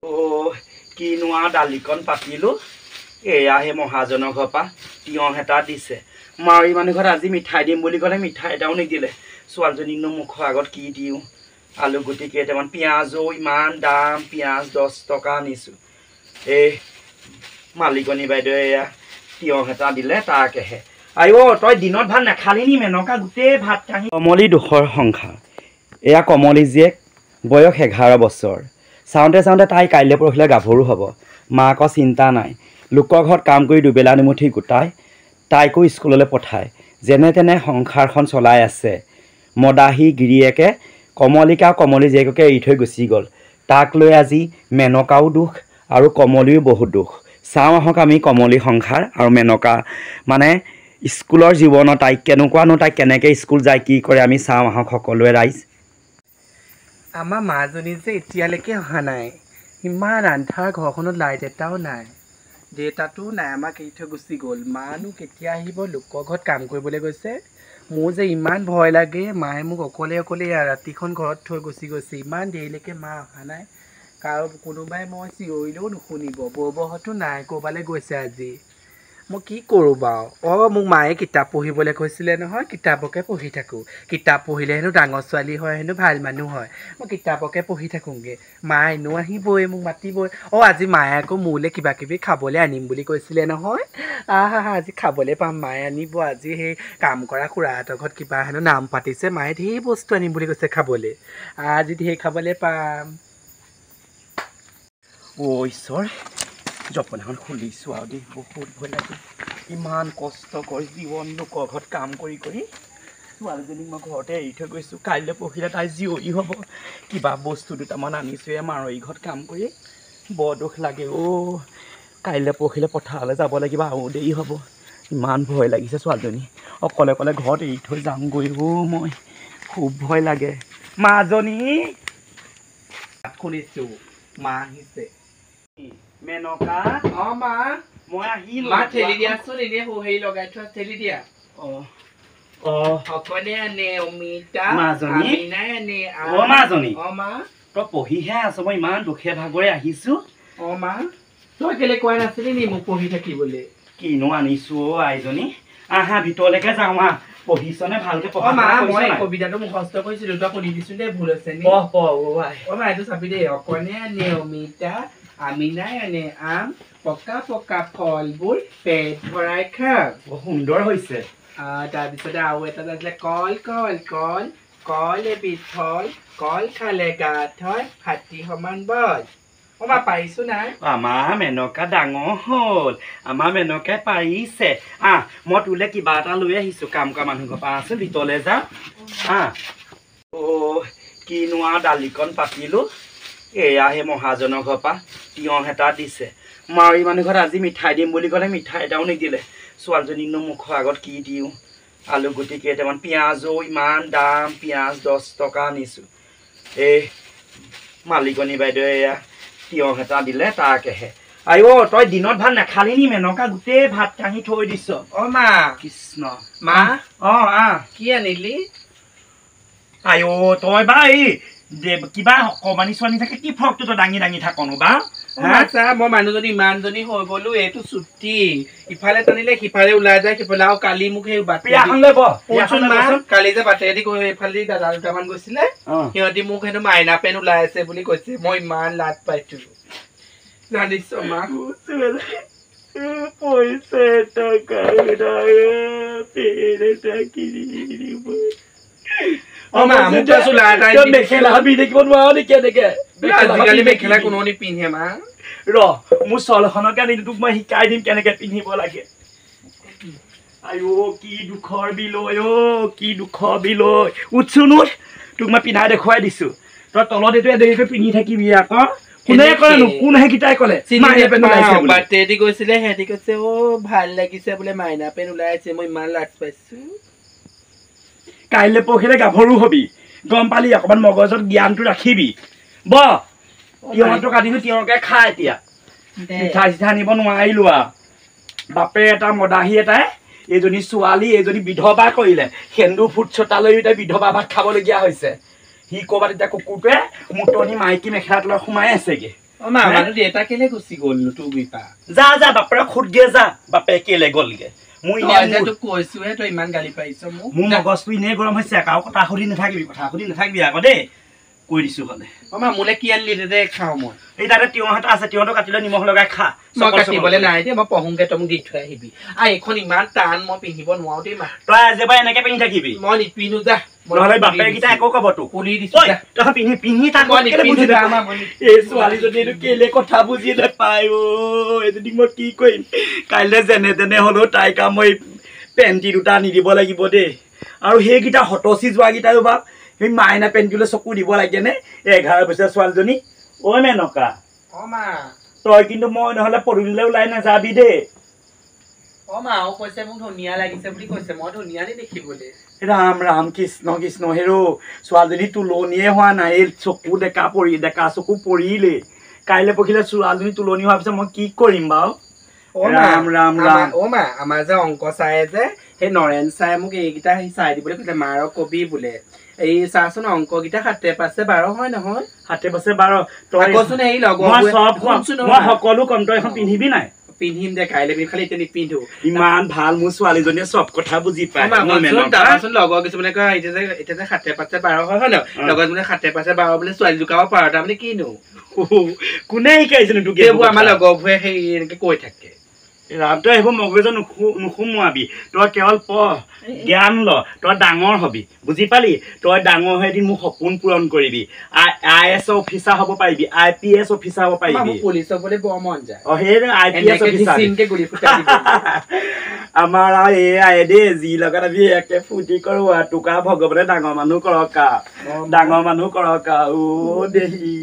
Oh, quinoa dalikon papilu. Eya he মহাজনৰ ঘৰ পৰা তিয়হ এটা দিছে মাৰি মানে ঘৰ আজি মিঠাই দিম বুলি ক'লে মিঠাই এটাও নিদিলে ছোৱালীজনীনো মুখৰ আগত কি দিও আলু গুটি কেইটামান পিয়াজো ইমান দাম পিয়াজ 10 টকা আনিছো এই মালিকনী বাইদেউ এয়া তিয়হ এটা দিলে তাকেহে আইও তই দিনত ভাত নাখালি নি মেনকা গুটে ভাত কাহি কমলি দুখৰ সংখ্যা এয়া কমলি জীয়েক বয়স 11 বছৰ চাউন্তে চাউন্তে তাই কাইলে পৰহিলে গাভৰু হ'ব মাকৰ চিন্তা নাই লোকৰ ঘৰত কাম কৰি দুবেলা নিমুঠি গোটাই তাইকো স্কুললৈ পঠায় যেনে তেনে সংসাৰখন চলাই আছে মদাহী গিৰিয়েকে কমলিকা কমলি জীয়েককে এৰি থৈ গুচি গ'ল তাক লৈ আজি মেনকাও দুখ আৰু কমলিও বহুত দুখ চাওঁ আহক আমি কমলি সংসাৰ আৰু মেনকা মানে স্কুলৰ জীৱনত তাই কেনেকুৱানো তাই কেনেকে স্কুল যায় কি কৰে আমি চাওঁ আহক সকলোৱে ৰাইজ আমাৰ মাজনী যে এতিয়ালৈকে অহা নাই ইমান আন্ধাৰ ঘৰখনত লাইট এটাও নাই দেউতাটো নাই আমাক এৰি থৈ গুচি গ'ল মানো কেতিয়া আহিব লোকৰ ঘৰত কাম কৰিবলৈ গৈছে মোৰ যে ইমান ভয় লাগে মায়ে মোক অকলে অকলে ৰাতিখন ঘৰত থৈ গুচি গৈছে ইমান দেৰিলৈকে মা অহা নাই কাৰো কোনোবাই মই চিঞৰিলেও নুশুনিব বৌবহঁতো নাই ক'ৰবালৈ গৈছে আজি মই কি কৰোঁ বাৰু মোক মায়ে কিতাপ পঢ়িবলৈ কৈছিলে নহয় কিতাপকে পঢ়ি থাকোঁ কিতাপ পঢ়িলে হেনো ডাঙৰ ছোৱালী হয় হেনো ভাল মানুহ হয় মই কিতাপকে পঢ়ি থাকোঁগৈ মা এনেও আহিবই মোক মাতিবই আজি মায়ে আকৌ মোলৈ কিবা কিবি খাবলৈ আনিম বুলি কৈছিলে নহয় আজি খাবলৈ পাম মায়ে আনিব আজি সেই কাম কৰা খুৰাহঁতৰ ঘৰত কিবা হেনো নাম পাতিছে মায়ে ঢেৰ বস্তু আনিম বুলি কৈছে খাবলৈ আজি ঢেৰ খাবলৈ পাম ঈশ্বৰ জপনাখন খুলিছো আৰু দেই বহুত ভয় লাগে ইমান কষ্ট কৰি জীৱন লোকৰ ঘৰত কাম কৰি কৰি ছোৱালীজনীক মই ঘৰতে এৰি থৈ গৈছোঁ কাইলৈ পৰহিলে তাই জীয়ৰী হ'ব কিবা বস্তু দুটামান আনিছোঁ মাৰৈ ঘৰত কাম কৰি বৰ দুখ লাগে কাইলৈ পৰহিলে পথাৰলৈ যাব লাগিব আৰু দেৰি হ'ব ইমান ভয় লাগিছে ছোৱালীজনী অকলে অকলে ঘৰত এৰি থৈ যামগৈ মই খুব ভয় লাগে মাজনী শুনিছোঁ মা আহিছে মেনকা মা মই আহিলো মা ঠেলি দিয়াচোন এনেই হেৰি লগাই থোৱা ঠেলি দিয়া অকলে আনে অমিতা মাজনী আমিনাই আনে মাজনী মা তই পঢ়িহে আছ মই ইমান দুখে ভাগৰে আহিছো মা তই কেলে কোৱা নাছিলি নি মোক পঢ়ি থাকিবলৈ কিনো আনিছো আইজনী আহা ভিতৰলৈকে যাওঁ পঢ়িছনে ভালকে পঢ়া মই কবিতাটো মুখস্থ কৰিছিলো তই শুনি দিছো দেই ভুল হৈছে নি মা এইটো চাবি দেই অকলে আনে অমিতা আমিনাই আনে আম পকা পকা ফলবোৰ পেট ভৰাই খাম বৰ সুন্দৰ হৈছে তাৰপিছতে আৰু এটা আছিলে কল কল কল কল এবিধ ফল কল খালে গাত হয় হাতী সমান বল মা পাৰিছো নাই আমাৰ মেনকা ডাঙৰ হ'ল আমাৰ মেনকাই পাৰিছে মই তোলে কিবা এটা লৈ আহিছো কাম কৰা মানুহ ঘৰ পৰা আছে ভিতৰলৈ যাওঁ কিনোৱা দালিকন পাতিলো এয়া সেই মহাজনৰ ঘৰ পৰা তিয়হ এটা দিছে মাৰি মানুহ ঘৰত আজি মিঠাই দিম বুলি ক'লে মিঠাই এটাও নিদিলে ছোৱালীজনীনো মুখৰ আগত কি দিও আলু গুটি কেইটামান পিয়াজো ইমান দাম পিয়াজ 10 টকা আনিছো এই মালিকনী বাইদেউ এয়া তিয়হ এটা দিলে তাকেহে আইও তই দিনত ভাত নাখালি নি মেনকা গুটে ভাত কাহি থৈ দিছ মা কৃষ্ণ মা কি আনিলি আইও তই বা এই কিবা কমানি ছোৱালী থাকে কি ফ্ৰকটো তই দাঙি দাঙি থাকনো বা মই মানুহজনী ইমানজনী হৈ গলো এইটো ছুটি ইফালে টানিলে সিফালে ওলাই যায় সিফালে আৰু কালি মোক সেই কালি যে বাটেদি এইফালে দাদা দুটামান গৈছিলে সিহঁতি মোক সেইটো মাইনা পেন ওলাই আছে বুলি কৈছে মই ইমান লাজ পাইছো জানিছ মা পইচা টকা মেখেলা কোনো নিপিন্ধে মা মোৰ চলখনকে আনি তোক মই শিকাই দিম কেনেকে পিন্ধিব লাগে কি দুখৰ বিলৈ কি দুখৰ বিলৈ উঠছোন তোক মই পিন্ধাই দেখুৱাই দিছো তই তলত এইটো দেৰিকৈ পিন্ধি থাকিবি আকৌ কোনে কলেনো কোন সেইকেইটাই কলে বাৰ্থডে গৈছিলে সিহঁতি কৈছে ভাল লাগিছে বোলে মাইনা পেন ওলাই আছে মই ইমান লাজ পাইছো কাইলৈ পৰহিলে গাভৰু হবি গম পালি অকমান মগজত জ্ঞানটো ৰাখিবি তিয়হটো কাটিনো তিয়হকে খা এতিয়া মিঠাই চিঠা আনিব নোৱাৰিলো বাপে এটা মদাহী এটাই এইজনী ছোৱালী এইজনী বিধৱা কৰিলে সেন্দুৰ ফুট ছটালৈ এতিয়া বিধৱা ভাত খাবলগীয়া হৈছে সি ক'ৰবাত এতিয়া কুকুৰটোৱে মুতনি মাইকী মেখেলা তলত সোমাই আছেগে মা আমাৰো দেউতা কেলে গুচি গ'ল তোৰ বিপা যা যা বাপেৰে খুদগে যা বাপে কেলে গ'লগে মই তোক কৈছোহে তই ইমান গালি পাৰিছ মোৰ মগজটো এনেই গৰম হৈছে কাৰো কথা সুধি নাথাকিবি আকৌ দেই কৈ দিছো হ'লে মা মোলে কি আনিলি দে খাওঁ মই এই তাতে তিয়ঁহ এটা আছে তিয়ঁহটো কাটি লৈ নিমখ লগাই খা মই কাটিবলৈ নাই দেই মই পঢ়োগে তই মোক দি থৈ আহিবি এইখন ইমান টান মই পিন্ধিব নোৱাৰো দেই মা তই আজিৰপৰা এনেকে পিন্ধি থাকিবি মই নিপিন্ধো যা নহ'লে বাপেকেইটা একো ক'ব তোক খুলি দিছো তই পিন্ধি থাক এই ছোৱালীজনীটো কেলে কথা বুজি নাপায় এইজনী মই কি কৰিম কাইলৈ যেনে তেনে হ'লেও তাইক মই পেণ্টি দুটা আনি দিব লাগিব দেই আৰু সেইকেইটা হতচি যোৱাকেইটাও বা সেই মাইনা পেণ্টিলৈ চকু দিব লাগেনে 11 বছৰীয়া ছোৱালীজনী ঐ মেনকা মা তই কিন্তু মই নহ'লে পদূলিলৈ ওলাই নাযাবি দেই মাও কৈছে মোক ধুনীয়া লাগিছে বুলি কৈছে মই ধুনীয়া দেখিবলৈ ৰাম ৰাম কৃষ্ণ কৃষ্ণ হেৰ ছোৱালীজনী তুলনিয়ে হোৱা নাই এই চকু ডেকা চকু পৰিলে কাইলৈ পৰহিলৈ ছোৱালীজনী তুলনি হোৱাৰ পিছত মই কি কৰিম বাৰু ৰাম ৰাম ৰাম মা আমাৰ যে অংক চাই যে সেই নৰেন চাই মোক এইকেইটা চাই দিবলৈ কৈছে মাৰক কবি বোলে এই চাচোন অংককেইটা 7-5-12 হয় নহয় 7-5-12 তই কচোন এই লগৰ মই সকলো কম তই এখন পিন্ধিবি নাই পিন্ধিম দে কাইলৈ খালি এতিয়া নিপিন্ধো ইমান ভাল মোৰ ছোৱালীজনীয়ে চব কথা বুজি পায় তাৰপাচোন লগৰ কিছুমানে কয় এতিয়া যে 7-5-12 হয় ন লগৰ মানে 7-5-12 বোলে ছোৱালী জোকাব পাৰ তাৰমানে কিনো কোনে শিকাইছিলো তোক এইবোৰ আমাৰ লগৰবোৰে সেই এনেকে কৈ থাকে ৰাম তই সেইবোৰ মগজত নুসুমুৱাবি তই কেৱল পঢ় জ্ঞান ল তই ডাঙৰ হবি বুজি পালি তই ডাঙৰ হৈ এদিন মোক সপোন পূৰণ কৰিবি IAS অফিচাৰ হ'ব পাৰিবি IPS অফিচাৰ হ'ব পাৰিবি পুলিচ হ'বলৈ বৰ মন যায় সেই IPS অফিচাৰ আমাৰ এই দেই যি লগত আমি একে ফূৰ্তি কৰোঁ তোকা ভগৱানে ডাঙৰ মানুহ কৰক ডাঙৰ মানুহ কৰক দেহি